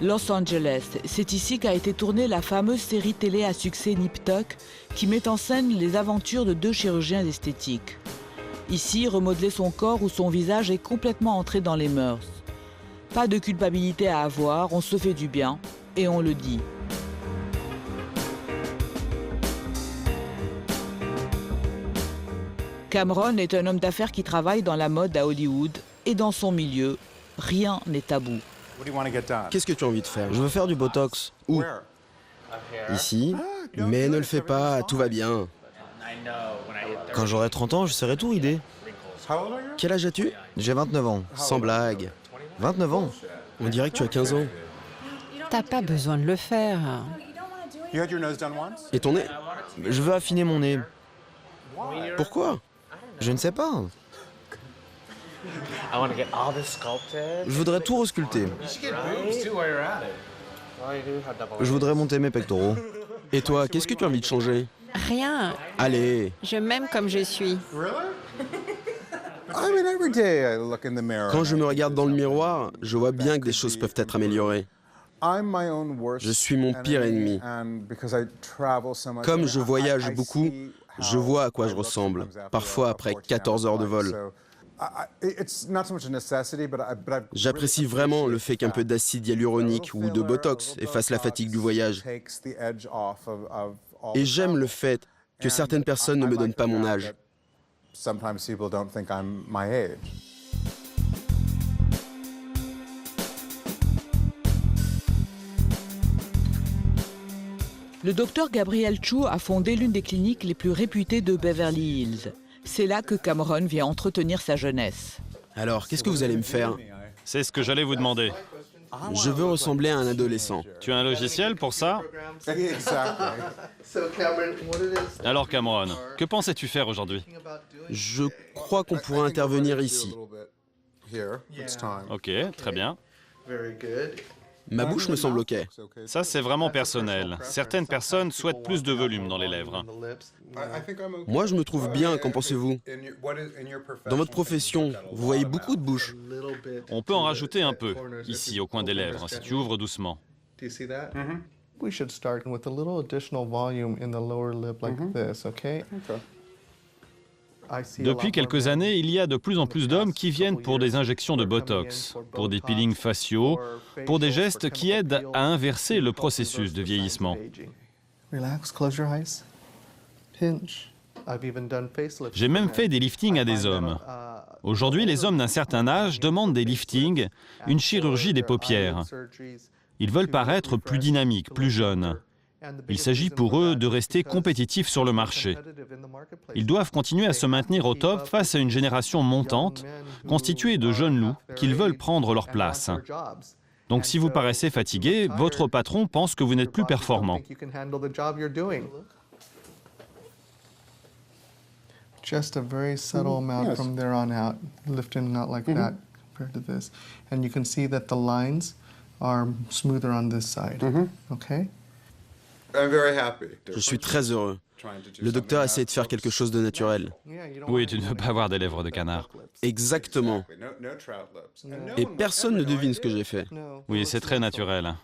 Los Angeles, c'est ici qu'a été tournée la fameuse série télé à succès Nip Tuck qui met en scène les aventures de deux chirurgiens esthétiques. Ici, remodeler son corps ou son visage est complètement entré dans les mœurs. Pas de culpabilité à avoir, on se fait du bien et on le dit. Cameron est un homme d'affaires qui travaille dans la mode à Hollywood et dans son milieu, rien n'est tabou. Qu'est-ce que tu as envie de faire? Je veux faire du Botox. Où? Ici. Mais ne le fais pas, tout va bien. Quand j'aurai 30 ans, je serai tout ridé. Quel âge as-tu? J'ai 29 ans, sans blague. 29 ans? On dirait que tu as 15 ans. T'as pas besoin de le faire. Et ton nez? Je veux affiner mon nez. Pourquoi? Je ne sais pas. Je voudrais tout resculpter. Je voudrais monter mes pectoraux. Et toi, qu'est-ce que tu as envie de changer? Rien. Allez. Je m'aime comme je suis. Quand je me regarde dans le miroir, je vois bien que des choses peuvent être améliorées. Je suis mon pire ennemi. Comme je voyage beaucoup, je vois à quoi je ressemble, parfois après 14 heures de vol. J'apprécie vraiment le fait qu'un peu d'acide hyaluronique ou de Botox efface la fatigue du voyage. Et j'aime le fait que certaines personnes ne me donnent pas mon âge. Le docteur Gabriel Chu a fondé l'une des cliniques les plus réputées de Beverly Hills. C'est là que Cameron vient entretenir sa jeunesse. Alors, qu'est-ce que vous allez me faire? C'est ce que j'allais vous demander. Je veux ressembler à un adolescent. Tu as un logiciel pour ça? Alors Cameron, que pensais-tu faire aujourd'hui? Je crois qu'on pourrait intervenir ici. Ok, très bien. Ma bouche me semble ok. Ça, c'est vraiment personnel. Certaines personnes souhaitent plus de volume dans les lèvres. Moi, je me trouve bien, qu'en pensez-vous? Dans votre profession, vous voyez beaucoup de bouche. On peut en rajouter un peu, ici, au coin des lèvres, si tu ouvres doucement. We should start with a little additional volume in the lower lip like this, okay? Depuis quelques années, il y a de plus en plus d'hommes qui viennent pour des injections de Botox, pour des peelings faciaux, pour des gestes qui aident à inverser le processus de vieillissement. Relax, close your eyes. Pinch. I've even done facelifts. J'ai même fait des liftings à des hommes. Aujourd'hui, les hommes d'un certain âge demandent des liftings, une chirurgie des paupières. Ils veulent paraître plus dynamiques, plus jeunes. Il s'agit pour eux de rester compétitifs sur le marché. Ils doivent continuer à se maintenir au top face à une génération montante, constituée de jeunes loups qu'ils veulent prendre leur place. Donc si vous paraissez fatigué, votre patron pense que vous n'êtes plus performant. Just a very subtle amount from there on out, lifting out like that compared to this. And you can see that the lines are smoother on this side. Okay? Je suis très heureux. Le docteur essaie de faire quelque chose de naturel. Oui, tu ne veux pas avoir des lèvres de canard. Exactement. Et personne ne devine ce que j'ai fait. Oui, c'est très naturel.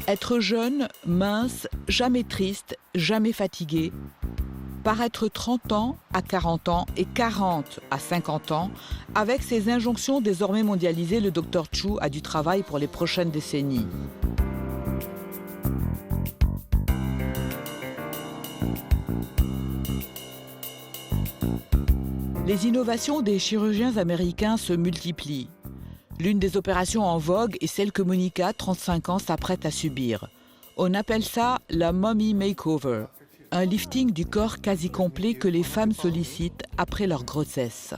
Être jeune, mince, jamais triste, jamais fatigué. Paraître 30 ans à 40 ans et 40 à 50 ans, avec ses injonctions désormais mondialisées, le Dr Chu a du travail pour les prochaines décennies. Les innovations des chirurgiens américains se multiplient. L'une des opérations en vogue est celle que Monica, 35 ans, s'apprête à subir. On appelle ça la Mummy Makeover, un lifting du corps quasi complet que les femmes sollicitent après leur grossesse.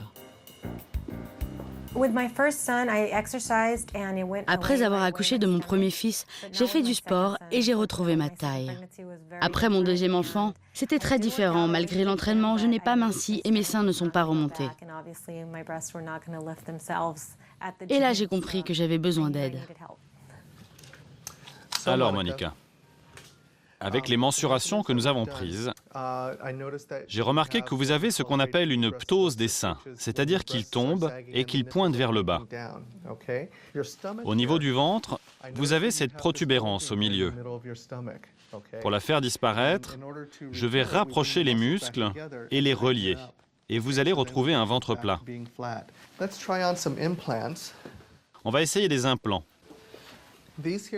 Après avoir accouché de mon premier fils, j'ai fait du sport et j'ai retrouvé ma taille. Après mon deuxième enfant, c'était très différent. Malgré l'entraînement, je n'ai pas minci et mes seins ne sont pas remontés. Et là, j'ai compris que j'avais besoin d'aide. Alors, Monica, avec les mensurations que nous avons prises, j'ai remarqué que vous avez ce qu'on appelle une ptose des seins, c'est-à-dire qu'ils tombent et qu'ils pointent vers le bas. Au niveau du ventre, vous avez cette protubérance au milieu. Pour la faire disparaître, je vais rapprocher les muscles et les relier. Et vous allez retrouver un ventre plat. On va essayer des implants.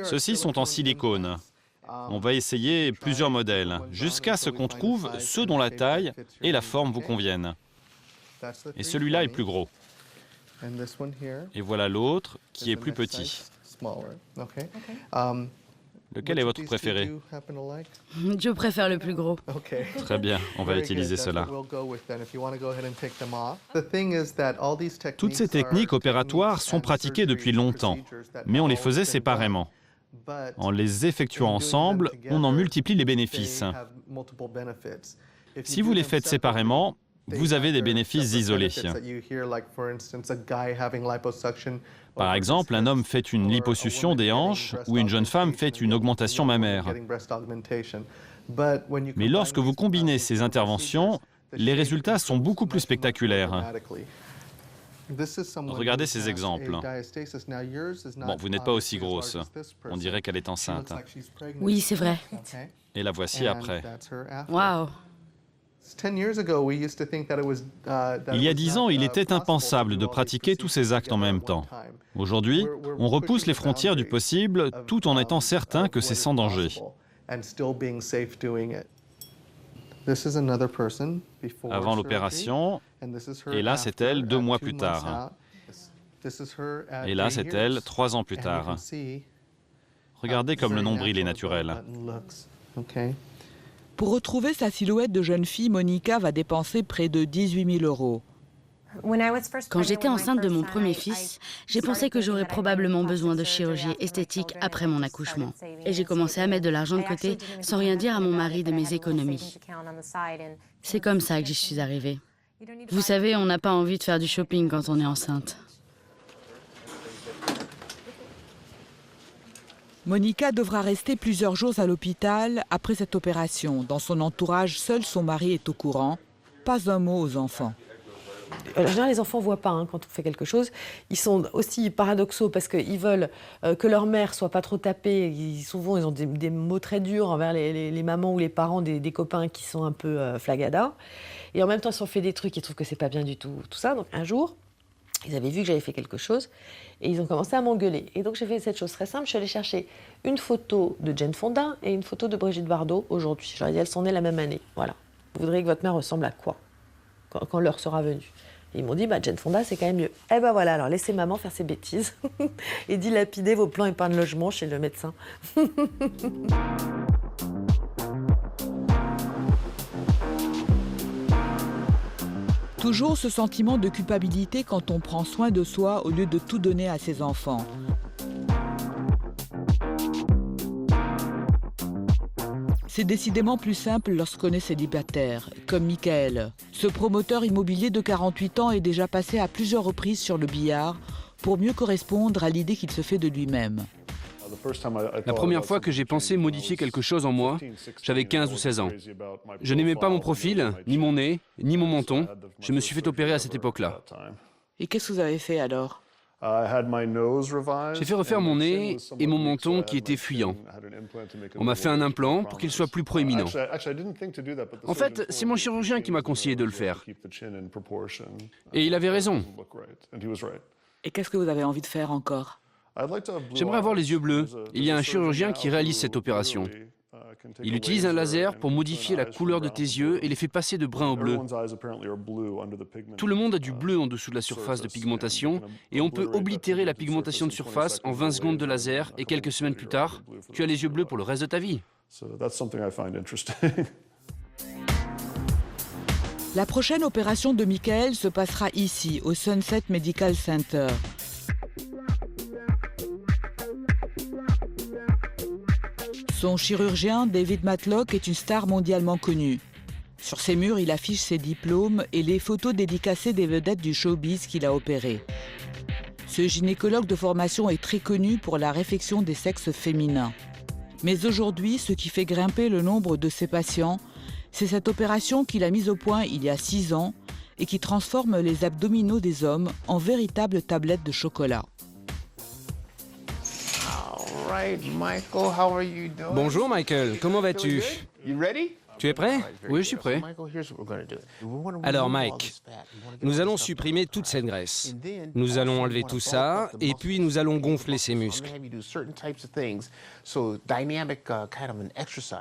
Ceux-ci sont en silicone. On va essayer plusieurs modèles, jusqu'à ce qu'on trouve ceux dont la taille et la forme vous conviennent. Et celui-là est plus gros. Et voilà l'autre qui est plus petit. Lequel est votre préféré? Je préfère le plus gros. Très bien, on va utiliser cela. Toutes ces techniques opératoires sont pratiquées depuis longtemps, mais on les faisait séparément. En les effectuant ensemble, on en multiplie les bénéfices. Si vous les faites séparément, vous avez des bénéfices isolés. Par exemple, un homme fait une liposuction des hanches ou une jeune femme fait une augmentation mammaire. Mais lorsque vous combinez ces interventions, les résultats sont beaucoup plus spectaculaires. Regardez ces exemples. Bon, vous n'êtes pas aussi grosse. On dirait qu'elle est enceinte. Oui, c'est vrai. Et la voici après. Waouh! Il y a 10 ans, il était impensable de pratiquer tous ces actes en même temps. Aujourd'hui, on repousse les frontières du possible tout en étant certain que c'est sans danger. Avant l'opération, et là c'est elle 2 mois plus tard. Et là c'est elle 3 ans plus tard. Regardez comme le nombril est naturel. Pour retrouver sa silhouette de jeune fille, Monica va dépenser près de 18 000 €. Quand j'étais enceinte de mon premier fils, j'ai pensé que j'aurais probablement besoin de chirurgie esthétique après mon accouchement. Et j'ai commencé à mettre de l'argent de côté sans rien dire à mon mari de mes économies. C'est comme ça que j'y suis arrivée. Vous savez, on n'a pas envie de faire du shopping quand on est enceinte. Monica devra rester plusieurs jours à l'hôpital après cette opération. Dans son entourage, seul son mari est au courant. Pas un mot aux enfants. En général, les enfants ne voient pas quand on fait quelque chose. Ils sont aussi paradoxaux parce qu'ils veulent que leur mère ne soit pas trop tapée. Souvent, ils ont des mots très durs envers les mamans ou les parents des copains qui sont un peu flagadas. Et en même temps, ils se sont fait des trucs, ils trouvent que c'est pas bien du tout, tout ça. Donc un jour, ils avaient vu que j'avais fait quelque chose et ils ont commencé à m'engueuler. Et donc j'ai fait cette chose très simple, je suis allée chercher une photo de Jane Fonda et une photo de Brigitte Bardot aujourd'hui. Je leur ai dit, elles sont nées la même année. Voilà. Vous voudriez que votre mère ressemble à quoi quand l'heure sera venue? Ils m'ont dit, Jane Fonda, c'est quand même mieux. Eh ben voilà, alors laissez maman faire ses bêtises et dilapider vos plans épargne logement chez le médecin. Toujours ce sentiment de culpabilité quand on prend soin de soi au lieu de tout donner à ses enfants. C'est décidément plus simple lorsqu'on est célibataire, comme Michael. Ce promoteur immobilier de 48 ans est déjà passé à plusieurs reprises sur le billard pour mieux correspondre à l'idée qu'il se fait de lui-même. La première fois que j'ai pensé modifier quelque chose en moi, j'avais 15 ou 16 ans. Je n'aimais pas mon profil, ni mon nez, ni mon menton. Je me suis fait opérer à cette époque-là. Et qu'est-ce que vous avez fait alors? J'ai fait refaire mon nez et mon menton qui était fuyant. On m'a fait un implant pour qu'il soit plus proéminent. En fait, c'est mon chirurgien qui m'a conseillé de le faire. Et il avait raison. Et qu'est-ce que vous avez envie de faire encore? J'aimerais avoir les yeux bleus. Il y a un chirurgien qui réalise cette opération. Il utilise un laser pour modifier la couleur de tes yeux et les fait passer de brun au bleu. Tout le monde a du bleu en dessous de la surface de pigmentation et on peut oblitérer la pigmentation de surface en 20 secondes de laser et quelques semaines plus tard, tu as les yeux bleus pour le reste de ta vie. La prochaine opération de Michael se passera ici, au Sunset Medical Center. Son chirurgien, David Matlock, est une star mondialement connue. Sur ses murs, il affiche ses diplômes et les photos dédicacées des vedettes du showbiz qu'il a opérées. Ce gynécologue de formation est très connu pour la réfection des sexes féminins. Mais aujourd'hui, ce qui fait grimper le nombre de ses patients, c'est cette opération qu'il a mise au point il y a 6 ans et qui transforme les abdominaux des hommes en véritables tablettes de chocolat. Bonjour Michael, comment vas-tu? Tu es prêt? Oui, je suis prêt. Alors Mike, nous allons supprimer toute cette graisse. Nous allons enlever tout ça et puis nous allons gonfler ces muscles.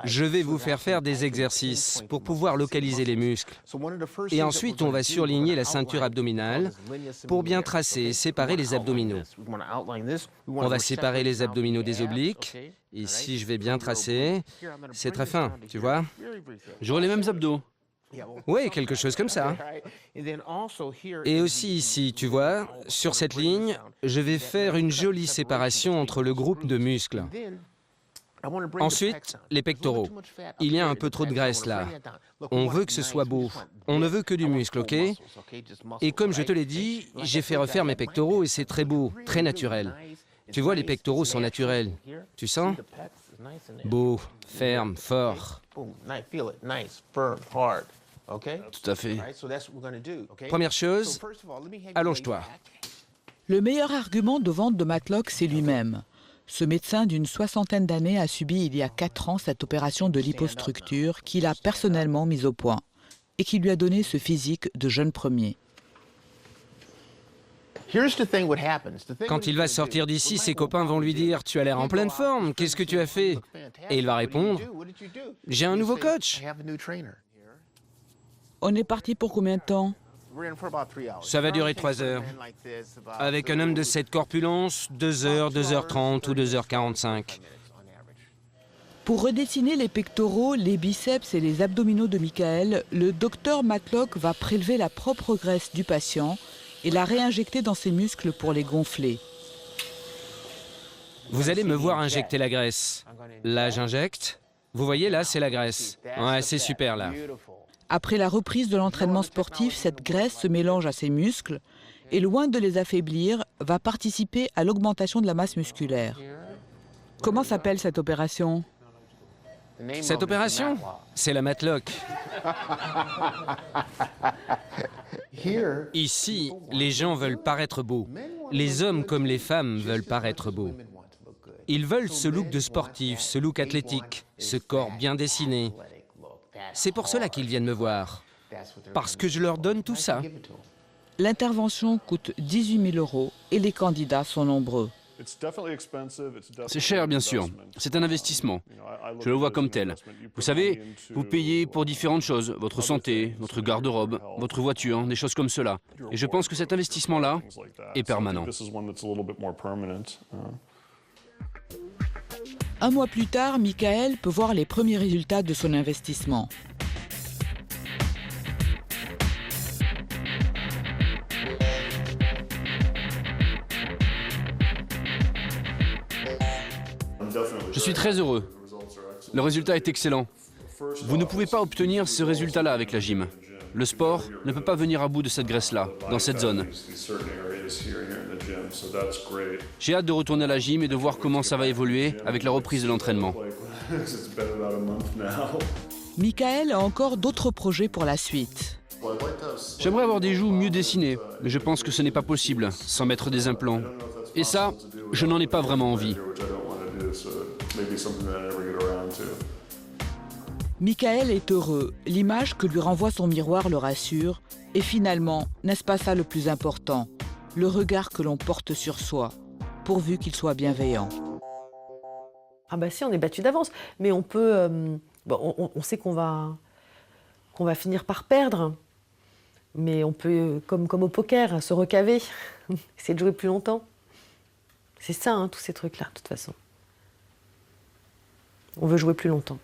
Je vais vous faire des exercices pour pouvoir localiser les muscles. Et ensuite, on va surligner la ceinture abdominale pour bien tracer et séparer les abdominaux. On va séparer les abdominaux des obliques. Ici, je vais bien tracer. C'est très fin, tu vois. J'aurai les mêmes abdos. Oui, quelque chose comme ça. Et aussi ici, tu vois, sur cette ligne, je vais faire une jolie séparation entre le groupe de muscles. Ensuite, les pectoraux. Il y a un peu trop de graisse là. On veut que ce soit beau. On ne veut que du muscle, ok? Et comme je te l'ai dit, j'ai fait refaire mes pectoraux et c'est très beau, très naturel. Tu vois, les pectoraux sont naturels. Tu sens? Beau, ferme, fort. Tout à fait. Première chose, allonge-toi. Le meilleur argument de vente de Matlock, c'est lui-même. Ce médecin d'une 60aine d'années a subi il y a 4 ans cette opération de lipostructure qu'il a personnellement mise au point et qui lui a donné ce physique de jeune premier. Quand il va sortir d'ici, ses copains vont lui dire « Tu as l'air en pleine forme, qu'est-ce que tu as fait ?» Et il va répondre « J'ai un nouveau coach. » On est parti pour combien de temps? Ça va durer 3 heures. Avec un homme de cette corpulence, 2 heures, 2h30 ou 2h45. Pour redessiner les pectoraux, les biceps et les abdominaux de Michael, le docteur Matlock va prélever la propre graisse du patient et la réinjecter dans ses muscles pour les gonfler. Vous allez me voir injecter la graisse. Là, j'injecte. Vous voyez, là, c'est la graisse. Ouais, c'est super, là. Après la reprise de l'entraînement sportif, cette graisse se mélange à ses muscles et, loin de les affaiblir, va participer à l'augmentation de la masse musculaire. Comment s'appelle cette opération? Cette opération, c'est la Matlock. Ici, les gens veulent paraître beaux. Les hommes comme les femmes veulent paraître beaux. Ils veulent ce look de sportif, ce look athlétique, ce corps bien dessiné. C'est pour cela qu'ils viennent me voir. Parce que je leur donne tout ça. L'intervention coûte 18 000 € et les candidats sont nombreux. C'est cher, bien sûr. C'est un investissement. Je le vois comme tel. Vous savez, vous payez pour différentes choses. Votre santé, votre garde-robe, votre voiture, des choses comme cela. Et je pense que cet investissement-là est permanent. Un mois plus tard, Michael peut voir les premiers résultats de son investissement. Je suis très heureux. Le résultat est excellent. Vous ne pouvez pas obtenir ce résultat-là avec la gym. Le sport ne peut pas venir à bout de cette graisse-là, dans cette zone. J'ai hâte de retourner à la gym et de voir comment ça va évoluer avec la reprise de l'entraînement. Michael a encore d'autres projets pour la suite. J'aimerais avoir des joues mieux dessinées, mais je pense que ce n'est pas possible sans mettre des implants. Et ça, je n'en ai pas vraiment envie. Michael est heureux. L'image que lui renvoie son miroir le rassure. Et finalement, n'est-ce pas ça le plus important? Le regard que l'on porte sur soi, pourvu qu'il soit bienveillant. Ah bah si, on est battu d'avance. Mais on peut... on sait qu'on va finir par perdre. Mais on peut, comme au poker, se recaver. Essayer de jouer plus longtemps. C'est ça, hein, tous ces trucs-là, de toute façon. On veut jouer plus longtemps.